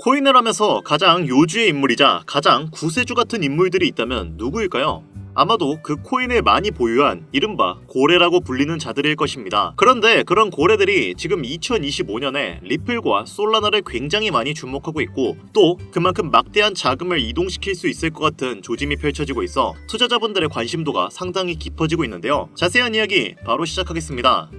코인을 하면서 가장 요주의 인물이자 가장 구세주 같은 인물들이 있다면 누구일까요? 아마도 그 코인을 많이 보유한 이른바 고래라고 불리는 자들일 것입니다. 그런데 그런 고래들이 지금 2025년에 리플과 솔라나를 굉장히 많이 주목하고 있고, 또 그만큼 막대한 자금을 이동시킬 수 있을 것 같은 조짐이 펼쳐지고 있어 투자자분들의 관심도가 상당히 깊어지고 있는데요. 자세한 이야기 바로 시작하겠습니다.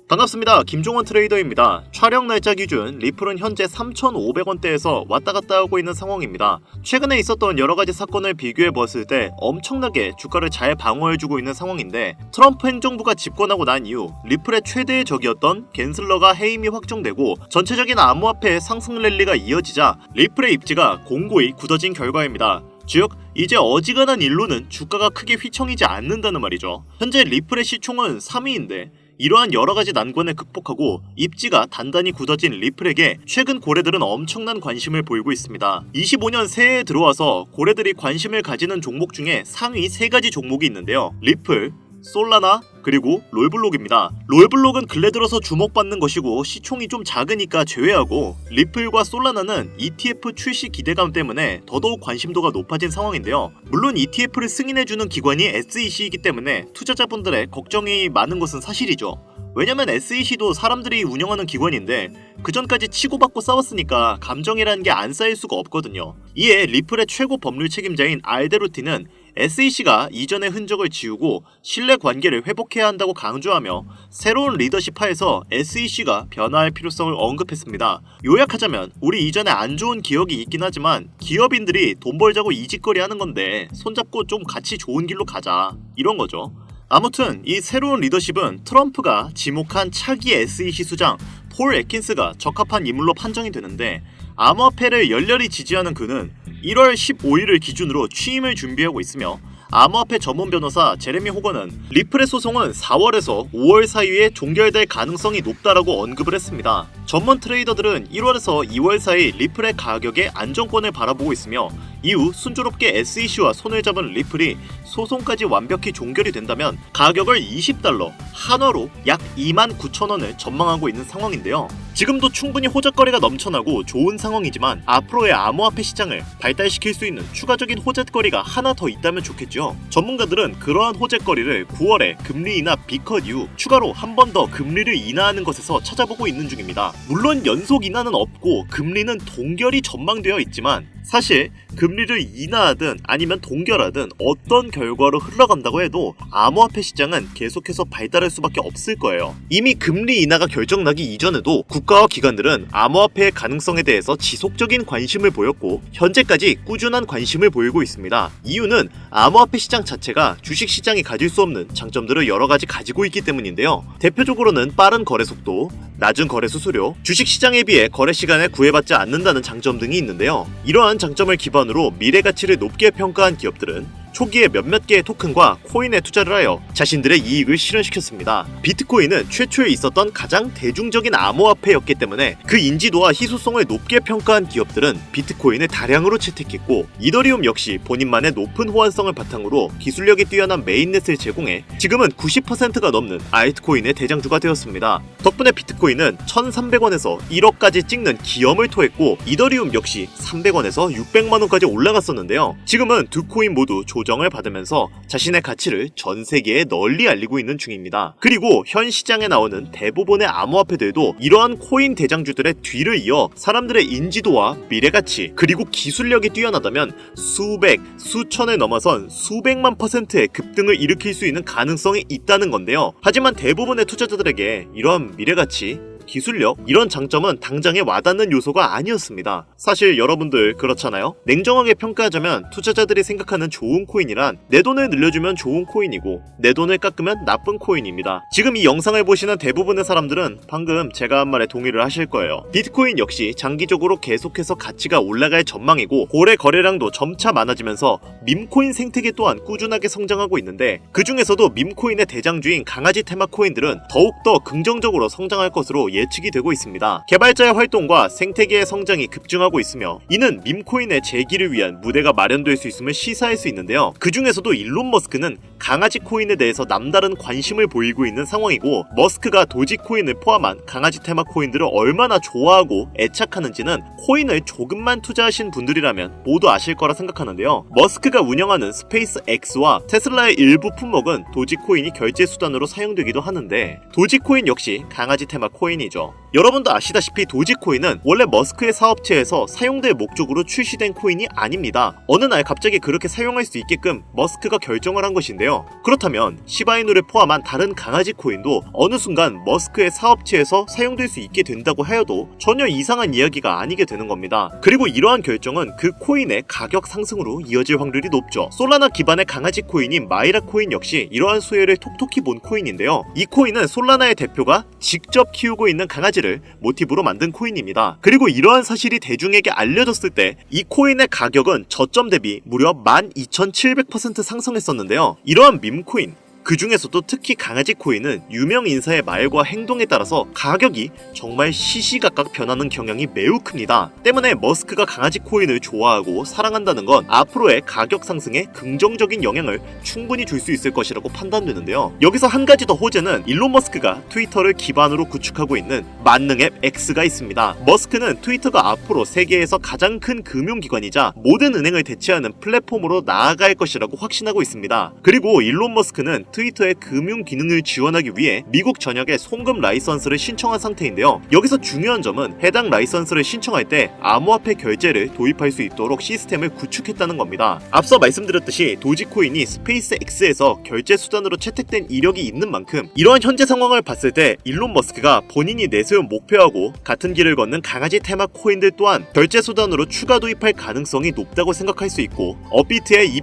반갑습니다. 김종원 트레이더입니다. 촬영 날짜 기준 리플은 현재 3,500원대에서 왔다갔다 하고 있는 상황입니다. 최근에 있었던 여러가지 사건을 비교해보았을 때 엄청나게 주가를 잘 방어해주고 있는 상황인데, 트럼프 행정부가 집권하고 난 이후 리플의 최대의 적이었던 갠슬러가 해임이 확정되고 전체적인 암호화폐의 상승 랠리가 이어지자 리플의 입지가 공고히 굳어진 결과입니다. 즉, 이제 어지간한 일로는 주가가 크게 휘청이지 않는다는 말이죠. 현재 리플의 시총은 3위인데 이러한 여러가지 난관을 극복하고 입지가 단단히 굳어진 리플에게 최근 고래들은 엄청난 관심을 보이고 있습니다. 25년 새해에 들어와서 고래들이 관심을 가지는 종목 중에 상위 3가지 종목이 있는데요. 리플, 솔라나, 그리고 롤블록입니다. 롤블록은 근래 들어서 주목받는 것이고 시총이 좀 작으니까 제외하고, 리플과 솔라나는 ETF 출시 기대감 때문에 더더욱 관심도가 높아진 상황인데요. 물론 ETF를 승인해주는 기관이 SEC이기 때문에 투자자분들의 걱정이 많은 것은 사실이죠. 왜냐면 SEC도 사람들이 운영하는 기관인데 그전까지 치고받고 싸웠으니까 감정이라는 게 안 쌓일 수가 없거든요. 이에 리플의 최고 법률 책임자인 알데로티는 SEC가 이전의 흔적을 지우고 신뢰관계를 회복해야 한다고 강조하며 새로운 리더십 하에서 SEC가 변화할 필요성을 언급했습니다. 요약하자면 우리 이전에 안 좋은 기억이 있긴 하지만 기업인들이 돈 벌자고 이짓거리 하는 건데 손잡고 좀 같이 좋은 길로 가자, 이런 거죠. 아무튼 이 새로운 리더십은 트럼프가 지목한 차기 SEC 수장 폴 애킨스가 적합한 인물로 판정이 되는데, 암호화폐를 열렬히 지지하는 그는 1월 15일을 기준으로 취임을 준비하고 있으며, 암호화폐 전문 변호사 제레미 호건은 리플의 소송은 4월에서 5월 사이에 종결될 가능성이 높다라고 언급을 했습니다. 전문 트레이더들은 1월에서 2월 사이 리플의 가격의 안정권을 바라보고 있으며, 이후 순조롭게 SEC와 손을 잡은 리플이 소송까지 완벽히 종결이 된다면 가격을 $20, 한화로 약 29,000원을 전망하고 있는 상황인데요. 지금도 충분히 호재거리가 넘쳐나고 좋은 상황이지만 앞으로의 암호화폐 시장을 발달시킬 수 있는 추가적인 호재거리가 하나 더 있다면 좋겠죠. 전문가들은 그러한 호재거리를 9월에 금리 인하 B컷 이후 추가로 한 번 더 금리를 인하하는 것에서 찾아보고 있는 중입니다. 물론 연속 인하는 없고 금리는 동결이 전망되어 있지만, 사실 금리를 인하하든 아니면 동결하든 어떤 결과로 흘러간다고 해도 암호화폐 시장은 계속해서 발달할 수밖에 없을 거예요. 이미 금리 인하가 결정나기 이전에도 국가와 기관들은 암호화폐의 가능성에 대해서 지속적인 관심을 보였고 현재까지 꾸준한 관심을 보이고 있습니다. 이유는 암호화폐 시장 자체가 주식시장이 가질 수 없는 장점들을 여러가지 가지고 있기 때문인데요. 대표적으로는 빠른 거래 속도, 낮은 거래 수수료, 주식시장에 비해 거래 시간에 구애받지 않는다는 장점 등이 있는데요. 이러한 장점을 기반으로 미래 가치를 높게 평가한 기업들은 초기에 몇몇 개의 토큰과 코인에 투자를 하여 자신들의 이익을 실현시켰습니다. 비트코인은 최초에 있었던 가장 대중적인 암호화폐였기 때문에 그 인지도와 희소성을 높게 평가한 기업들은 비트코인을 다량으로 채택했고, 이더리움 역시 본인만의 높은 호환성을 바탕으로 기술력이 뛰어난 메인넷을 제공해 지금은 90%가 넘는 알트코인의 대장주가 되었습니다. 덕분에 비트코인은 1,300원에서 1억까지 찍는 기염을 토했고, 이더리움 역시 300원에서 600만원까지 올라갔었는데요. 지금은 두 코인 모두 조정을 받으면서 자신의 가치를 전 세계에 널리 알리고 있는 중입니다. 그리고 현 시장에 나오는 대부분의 암호화폐들도 이러한 코인 대장주들의 뒤를 이어 사람들의 인지도와 미래가치 그리고 기술력이 뛰어나다면 수백, 수천을 넘어선 수백만 %의 급등을 일으킬 수 있는 가능성이 있다는 건데요. 하지만 대부분의 투자자들에게 이러한 미래가치, 기술력, 이런 장점은 당장에 와닿는 요소가 아니었습니다. 사실 여러분들 그렇잖아요? 냉정하게 평가하자면 투자자들이 생각하는 좋은 코인이란 내 돈을 늘려주면 좋은 코인이고 내 돈을 깎으면 나쁜 코인입니다. 지금 이 영상을 보시는 대부분의 사람들은 방금 제가 한 말에 동의를 하실 거예요. 비트코인 역시 장기적으로 계속해서 가치가 올라갈 전망이고 고래 거래량도 점차 많아지면서 밈코인 생태계 또한 꾸준하게 성장하고 있는데, 그 중에서도 밈코인의 대장주인 강아지 테마 코인들은 더욱더 긍정적으로 성장할 것으로 예측이 되고 있습니다. 개발자의 활동과 생태계의 성장이 급증하고 있으며 이는 밈코인의 재기를 위한 무대가 마련될 수 있음을 시사할 수 있는데요. 그 중에서도 일론 머스크는 강아지 코인에 대해서 남다른 관심을 보이고 있는 상황이고, 머스크가 도지코인을 포함한 강아지 테마 코인들을 얼마나 좋아하고 애착하는지는 코인을 조금만 투자하신 분들이라면 모두 아실 거라 생각하는데요. 머스크가 운영하는 스페이스 X와 테슬라의 일부 품목은 도지코인이 결제 수단으로 사용되기도 하는데, 도지코인 역시 강아지 테마 코인이죠. 여러분도 아시다시피 도지코인은 원래 머스크의 사업체에서 사용될 목적으로 출시된 코인이 아닙니다. 어느 날 갑자기 그렇게 사용할 수 있게끔 머스크가 결정을 한 것인데요. 그렇다면 시바이누를 포함한 다른 강아지 코인도 어느 순간 머스크의 사업체에서 사용될 수 있게 된다고 하여도 전혀 이상한 이야기가 아니게 되는 겁니다. 그리고 이러한 결정은 그 코인의 가격 상승으로 이어질 확률이 높죠. 솔라나 기반의 강아지 코인인 마이라 코인 역시 이러한 수혜를 톡톡히 본 코인인데요. 이 코인은 솔라나의 대표가 직접 키우고 있는 강아지를 모티브로 만든 코인입니다. 그리고 이러한 사실이 대중에게 알려졌을 때 이 코인의 가격은 저점 대비 무려 12,700% 상승했었는데요. 이러한 밈코인, 그 중에서도 특히 강아지 코인은 유명 인사의 말과 행동에 따라서 가격이 정말 시시각각 변하는 경향이 매우 큽니다. 때문에 머스크가 강아지 코인을 좋아하고 사랑한다는 건 앞으로의 가격 상승에 긍정적인 영향을 충분히 줄 수 있을 것이라고 판단되는데요. 여기서 한 가지 더 호재는 일론 머스크가 트위터를 기반으로 구축하고 있는 만능 앱 X가 있습니다. 머스크는 트위터가 앞으로 세계에서 가장 큰 금융기관이자 모든 은행을 대체하는 플랫폼으로 나아갈 것이라고 확신하고 있습니다. 그리고 일론 머스크는 트위터의 금융 기능을 지원하기 위해 미국 전역에 송금 라이선스를 신청한 상태인데요. 여기서 중요한 점은 해당 라이선스를 신청할 때 암호화폐 결제를 도입할 수 있도록 시스템을 구축했다는 겁니다. 앞서 말씀드렸듯이 도지코인이 스페이스 X에서 결제 수단으로 채택된 이력이 있는 만큼 이러한 현재 상황을 봤을 때 일론 머스크가 본인이 내세운 목표하고 같은 길을 걷는 강아지 테마 코인들 또한 결제 수단으로 추가 도입할 가능성이 높다고 생각할 수 있고, 업비트의 이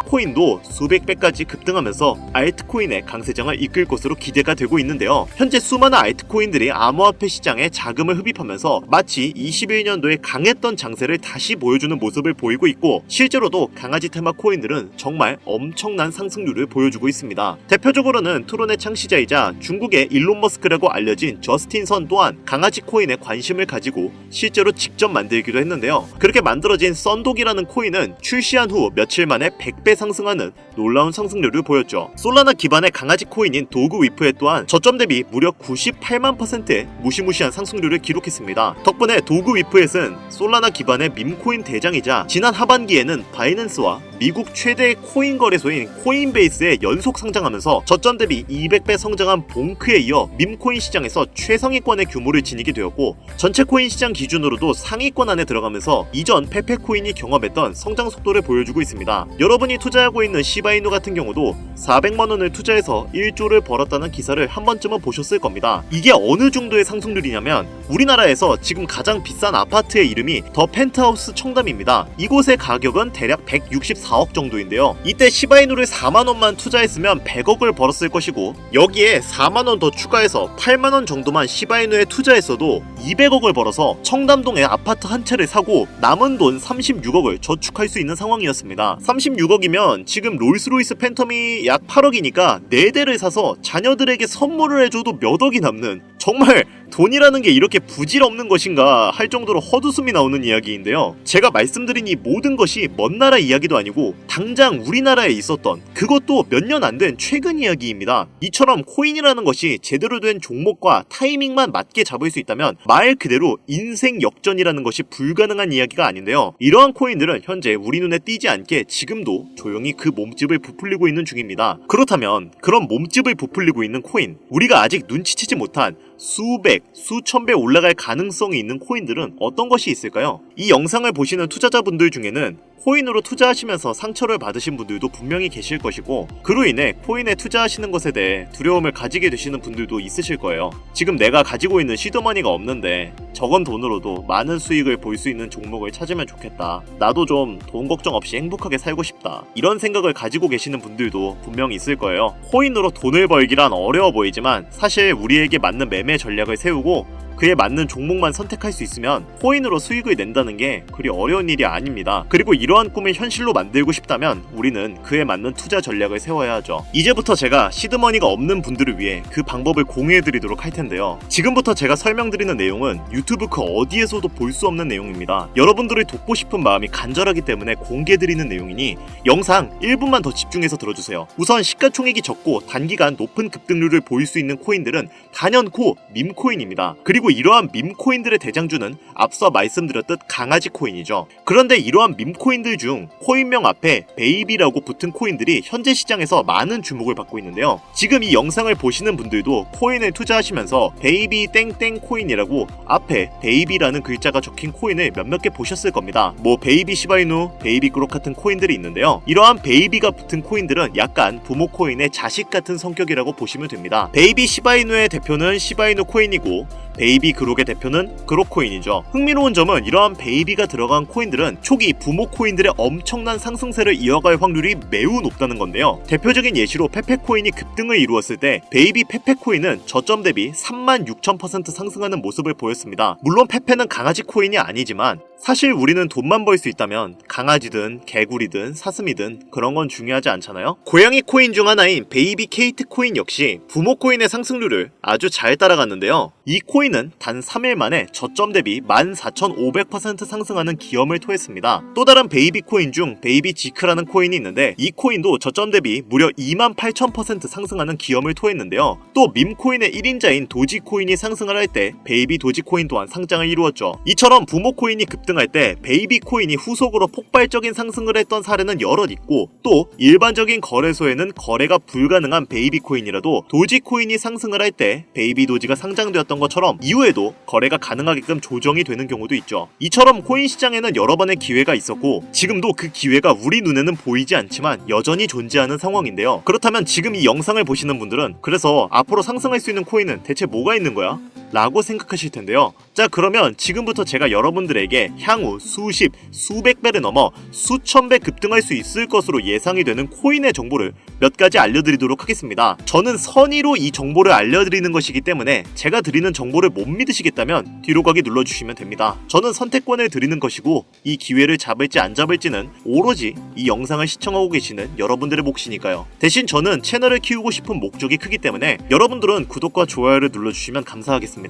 코인도 수백 배까지 급등하면서 알트코인의 강세장을 이끌 것으로 기대가 되고 있는데요. 현재 수많은 알트코인들이 암호화폐 시장에 자금을 흡입하면서 마치 21년도에 강했던 장세를 다시 보여주는 모습을 보이고 있고, 실제로도 강아지 테마 코인들은 정말 엄청난 상승률을 보여주고 있습니다. 대표적으로는 트론의 창시자이자 중국의 일론 머스크라고 알려진 저스틴 선 또한 강아지 코인에 관심을 가지고 실제로 직접 만들기도 했는데요. 그렇게 만들어진 썬독이라는 코인은 출시한 후 며칠 만에 100배 상승하는 놀라운 상승률을 보였죠. 솔라나 기반의 강아지 코인인 도그 위프에 또한 저점 대비 무려 98만%의 무시무시한 상승률을 기록했습니다. 덕분에 도그 위프에는 솔라나 기반의 밈코인 대장이자 지난 하반기에는 바이낸스와 미국 최대의 코인 거래소인 코인베이스에 연속 상장하면서 저점 대비 200배 성장한 봉크에 이어 밈코인 시장에서 최상위권의 규모를 지니게 되었고, 전체 코인 시장 기준으로도 상위권 안에 들어가면서 이전 페페코인이 경험했던 성장 속도를 보여주고 있습니다. 여러분이 투자하고 있는 시바이누 같은 경우도 400만원을 투자해서 1조를 벌었다는 기사를 한 번쯤은 보셨을 겁니다. 이게 어느 정도의 상승률이냐면 우리나라에서 지금 가장 비싼 아파트의 이름이 더 펜트하우스 청담입니다. 이곳의 가격은 대략 164억 정도인데요. 이때 시바이누를 4만원만 투자했으면 100억을 벌었을 것이고, 여기에 4만원 더 추가해서 8만원 정도만 시바이누에 투자했어도 200억을 벌어서 청담동에 아파트 한 채를 사고 남은 돈 36억을 저축할 수 있는 상황이었습니다. 36억이면 지금 롤스로이스 팬텀이 약 8억이니까 4대를 사서 자녀들에게 선물을 해줘도 몇 억이 남는, 정말 돈이라는 게 이렇게 부질없는 것인가 할 정도로 헛웃음이 나오는 이야기인데요. 제가 말씀드린 이 모든 것이 먼 나라 이야기도 아니고 당장 우리나라에 있었던, 그것도 몇 년 안 된 최근 이야기입니다. 이처럼 코인이라는 것이 제대로 된 종목과 타이밍만 맞게 잡을 수 있다면 말 그대로 인생 역전이라는 것이 불가능한 이야기가 아닌데요. 이러한 코인들은 현재 우리 눈에 띄지 않게 지금도 조용히 그 몸집을 부풀리고 있는 중입니다. 그렇다면 그런 몸집을 부풀리고 있는 코인, 우리가 아직 눈치채지 못한 수백, 수천 배 올라갈 가능성이 있는 코인들은 어떤 것이 있을까요? 이 영상을 보시는 투자자분들 중에는 코인으로 투자하시면서 상처를 받으신 분들도 분명히 계실 것이고, 그로 인해 코인에 투자하시는 것에 대해 두려움을 가지게 되시는 분들도 있으실 거예요. 지금 내가 가지고 있는 시드머니가 없는데 적은 돈으로도 많은 수익을 볼 수 있는 종목을 찾으면 좋겠다, 나도 좀 돈 걱정 없이 행복하게 살고 싶다, 이런 생각을 가지고 계시는 분들도 분명히 있을 거예요. 코인으로 돈을 벌기란 어려워 보이지만 사실 우리에게 맞는 매매 전략을 세우고 그에 맞는 종목만 선택할 수 있으면 코인으로 수익을 낸다는 게 그리 어려운 일이 아닙니다. 그리고 이러한 꿈을 현실로 만들고 싶다면 우리는 그에 맞는 투자 전략을 세워야 하죠. 이제부터 제가 시드머니가 없는 분들을 위해 그 방법을 공유해드리도록 할 텐데요. 지금부터 제가 설명드리는 내용은 유튜브 그 어디에서도 볼 수 없는 내용입니다. 여러분들을 돕고 싶은 마음이 간절하기 때문에 공개드리는 내용이니 영상 1분만 더 집중해서 들어주세요. 우선 시가총액이 적고 단기간 높은 급등률을 보일 수 있는 코인들은 단연코 밈코인입니다. 그리고 이러한 밈코인들의 대장주는 앞서 말씀드렸듯 강아지 코인이죠. 그런데 이러한 밈코인들 중 코인명 앞에 베이비라고 붙은 코인들이 현재 시장에서 많은 주목을 받고 있는데요. 지금 이 영상을 보시는 분들도 코인을 투자하시면서 베이비 땡땡 코인이라고 앞에 베이비라는 글자가 적힌 코인을 몇몇 개 보셨을 겁니다. 뭐 베이비 시바이누, 베이비 그록 같은 코인들이 있는데요. 이러한 베이비가 붙은 코인들은 약간 부모 코인의 자식 같은 성격이라고 보시면 됩니다. 베이비 시바이누의 대표는 시바이누 코인이고 베이비 그록의 대표는 그록 코인이죠. 흥미로운 점은 이러한 베이비가 들어간 코인들은 초기 부모 코인들의 엄청난 상승세를 이어갈 확률이 매우 높다는 건데요. 대표적인 예시로 페페 코인이 급등을 이루었을 때 베이비 페페 코인은 저점 대비 36,000% 상승하는 모습을 보였습니다. 물론 페페는 강아지 코인이 아니지만 사실 우리는 돈만 벌 수 있다면 강아지든 개구리든 사슴이든 그런 건 중요하지 않잖아요? 고양이 코인 중 하나인 베이비 케이트 코인 역시 부모 코인의 상승률을 아주 잘 따라갔는데요. 이 코인은 단 3일 만에 저점 대비 14,500% 상승하는 기염을 토했습니다. 또 다른 베이비 코인 중 베이비 지크라는 코인이 있는데 이 코인도 저점 대비 무려 28,000% 상승하는 기염을 토했는데요. 또 밈코인의 1인자인 도지 코인이 상승을 할 때 베이비 도지 코인 또한 상장을 이루었죠. 이처럼 부모 코인이 급등할 때 베이비 코인이 후속으로 폭발적인 상승을 했던 사례는 여럿 있고 또 일반적인 거래소에는 거래가 불가능한 베이비 코인이라도 도지 코인이 상승을 할 때 베이비 도지가 상장되었던 것처럼 이후에도 거래가 가능하게끔 조정이 되는 경우도 있죠. 이처럼 코인 시장에는 여러 번의 기회가 있었고 지금도 그 기회가 우리 눈에는 보이지 않지만 여전히 존재하는 상황인데요. 그렇다면 지금 이 영상을 보시는 분들은 그래서 앞으로 상승할 수 있는 코인은 대체 뭐가 있는 거야? 라고 생각하실 텐데요. 자, 그러면 지금부터 제가 여러분들에게 향후 수십, 수백 배를 넘어 수천 배 급등할 수 있을 것으로 예상이 되는 코인의 정보를 몇 가지 알려드리도록 하겠습니다. 저는 선의로 이 정보를 알려드리는 것이기 때문에 제가 드리는 정보를 못 믿으시겠다면 뒤로 가기 눌러주시면 됩니다. 저는 선택권을 드리는 것이고 이 기회를 잡을지 안 잡을지는 오로지 이 영상을 시청하고 계시는 여러분들의 몫이니까요. 대신 저는 채널을 키우고 싶은 목적이 크기 때문에 여러분들은 구독과 좋아요를 눌러주시면 감사하겠습니다.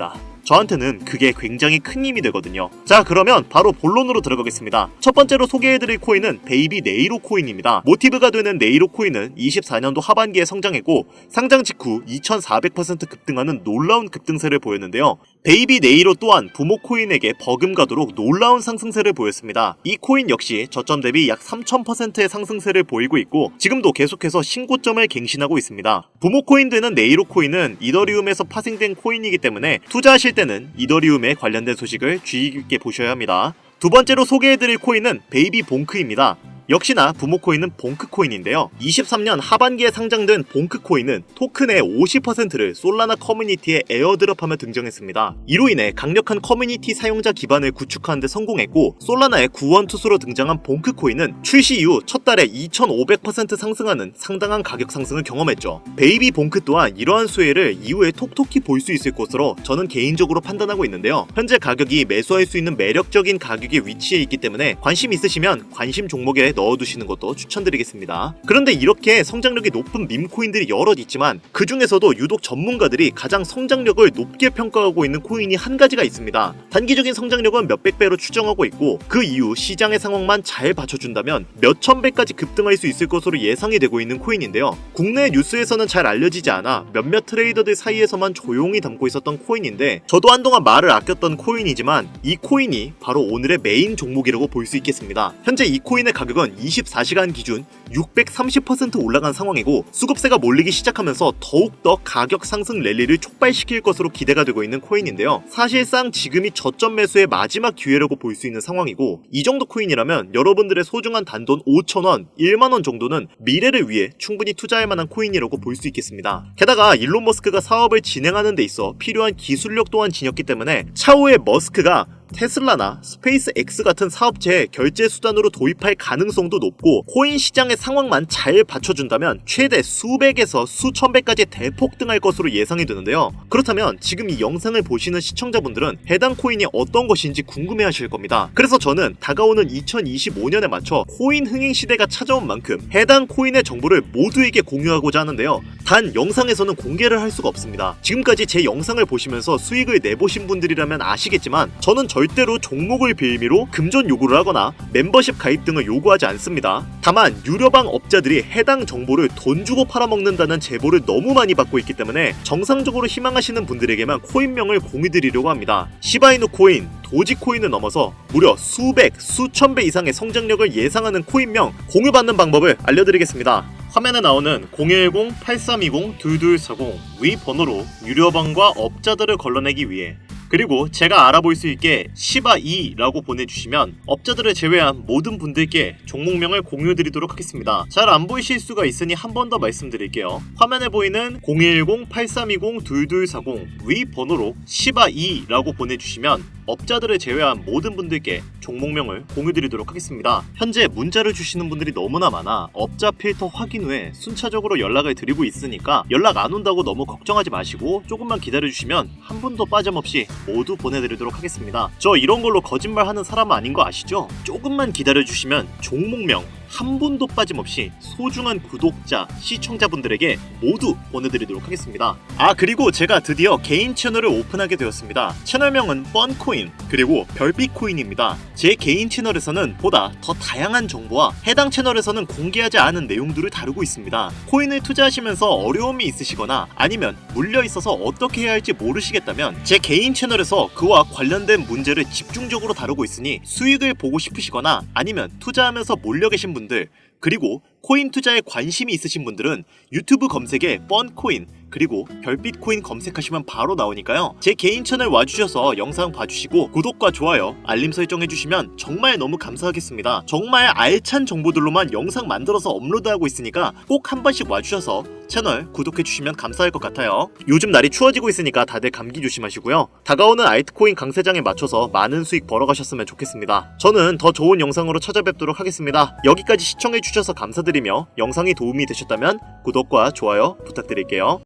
저한테는 그게 굉장히 큰 힘이 되거든요. 자, 그러면 바로 본론으로 들어가겠습니다. 첫 번째로 소개해드릴 코인은 베이비 네이로 코인입니다. 모티브가 되는 네이로 코인은 24년도 하반기에 성장했고 상장 직후 2400% 급등하는 놀라운 급등세를 보였는데요. 베이비 네이로 또한 부모 코인에게 버금가도록 놀라운 상승세를 보였습니다. 이 코인 역시 저점 대비 약 3000%의 상승세를 보이고 있고 지금도 계속해서 신고점을 갱신하고 있습니다. 부모 코인 되는 네이로 코인은 이더리움에서 파생된 코인이기 때문에 투자하실 때는 이더리움에 관련된 소식을 주의 깊게 보셔야 합니다. 두 번째로 소개해드릴 코인은 베이비 봉크입니다. 역시나 부모 코인은 봉크 코인인데요. 23년 하반기에 상장된 봉크 코인은 토큰의 50%를 솔라나 커뮤니티에 에어드롭하며 등장했습니다. 이로 인해 강력한 커뮤니티 사용자 기반을 구축하는 데 성공했고 솔라나의 구원투수로 등장한 봉크 코인은 출시 이후 첫 달에 2500% 상승하는 상당한 가격 상승을 경험했죠. 베이비 봉크 또한 이러한 수혜를 이후에 톡톡히 볼 수 있을 것으로 저는 개인적으로 판단하고 있는데요. 현재 가격이 매수할 수 있는 매력적인 가격에 위치해 있기 때문에 관심 있으시면 관심 종목에 넣어두시는 것도 추천드리겠습니다. 그런데 이렇게 성장력이 높은 밈코인들이 여럿 있지만 그 중에서도 유독 전문가들이 가장 성장력을 높게 평가하고 있는 코인이 한 가지가 있습니다. 단기적인 성장력은 몇백 배로 추정하고 있고 그 이후 시장의 상황만 잘 받쳐준다면 몇천 배까지 급등할 수 있을 것으로 예상이 되고 있는 코인인데요. 국내 뉴스에서는 잘 알려지지 않아 몇몇 트레이더들 사이에서만 조용히 담고 있었던 코인인데 저도 한동안 말을 아꼈던 코인이지만 이 코인이 바로 오늘의 메인 종목이라고 볼 수 있겠습니다. 현재 이 코인의 가격은 24시간 기준 630% 올라간 상황이고 수급세가 몰리기 시작하면서 더욱더 가격 상승 랠리를 촉발시킬 것으로 기대가 되고 있는 코인인데요. 사실상 지금이 저점 매수의 마지막 기회라고 볼 수 있는 상황이고 이 정도 코인이라면 여러분들의 소중한 단돈 5,000원, 1만원 정도는 미래를 위해 충분히 투자할 만한 코인이라고 볼 수 있겠습니다. 게다가 일론 머스크가 사업을 진행하는 데 있어 필요한 기술력 또한 지녔기 때문에 차후에 머스크가 테슬라나 스페이스X 같은 사업체의 결제 수단으로 도입할 가능성도 높고 코인 시장의 상황만 잘 받쳐준다면 최대 수백에서 수천 배까지 대폭등할 것으로 예상이 되는데요. 그렇다면 지금 이 영상을 보시는 시청자분들은 해당 코인이 어떤 것인지 궁금해하실 겁니다. 그래서 저는 다가오는 2025년에 맞춰 코인 흥행 시대가 찾아온 만큼 해당 코인의 정보를 모두에게 공유하고자 하는데요. 단 영상에서는 공개를 할 수가 없습니다. 지금까지 제 영상을 보시면서 수익을 내보신 분들이라면 아시겠지만 저는 절대로 종목을 빌미로 금전 요구를 하거나 멤버십 가입 등을 요구하지 않습니다. 다만 유료방 업자들이 해당 정보를 돈 주고 팔아먹는다는 제보를 너무 많이 받고 있기 때문에 정상적으로 희망하시는 분들에게만 코인명을 공유드리려고 합니다. 시바이누 코인, 도지코인을 넘어서 무려 수백, 수천 배 이상의 성장력을 예상하는 코인명 공유받는 방법을 알려드리겠습니다. 화면에 나오는 010-8320-2240 위 번호로 유료방과 업자들을 걸러내기 위해 그리고 제가 알아볼 수 있게 시바2라고 보내주시면 업자들을 제외한 모든 분들께 종목명을 공유드리도록 하겠습니다. 잘 안 보이실 수가 있으니 한 번 더 말씀드릴게요. 화면에 보이는 010-8320-2240 위 번호로 시바2라고 보내주시면 업자들을 제외한 모든 분들께 종목명을 공유드리도록 하겠습니다. 현재 문자를 주시는 분들이 너무나 많아 업자 필터 확인 후에 순차적으로 연락을 드리고 있으니까 연락 안 온다고 너무 걱정하지 마시고 조금만 기다려주시면 한 분도 빠짐없이 모두 보내드리도록 하겠습니다. 저 이런 걸로 거짓말하는 사람 아닌 거 아시죠? 조금만 기다려주시면 종목명 한 분도 빠짐없이 소중한 구독자, 시청자분들에게 모두 보내드리도록 하겠습니다. 그리고 제가 드디어 개인 채널을 오픈하게 되었습니다. 채널명은 뻔코인 그리고 별빛코인입니다. 제 개인 채널에서는 보다 더 다양한 정보와 해당 채널에서는 공개하지 않은 내용들을 다루고 있습니다. 코인을 투자하시면서 어려움이 있으시거나 아니면 물려 있어서 어떻게 해야 할지 모르시겠다면 제 개인 채널에서 그와 관련된 문제를 집중적으로 다루고 있으니 수익을 보고 싶으시거나 아니면 투자하면서 몰려 계신 분들 그리고 코인 투자에 관심이 있으신 분들은 유튜브 검색에 뻔코인 그리고 별빛코인 검색하시면 바로 나오니까요. 제 개인 채널 와주셔서 영상 봐주시고 구독과 좋아요, 알림 설정해주시면 정말 너무 감사하겠습니다. 정말 알찬 정보들로만 영상 만들어서 업로드하고 있으니까 꼭 한 번씩 와주셔서 채널 구독해주시면 감사할 것 같아요. 요즘 날이 추워지고 있으니까 다들 감기 조심하시고요. 다가오는 알트코인 강세장에 맞춰서 많은 수익 벌어가셨으면 좋겠습니다. 저는 더 좋은 영상으로 찾아뵙도록 하겠습니다. 여기까지 시청해주셔서 감사드리며 영상이 도움이 되셨다면 구독과 좋아요 부탁드릴게요.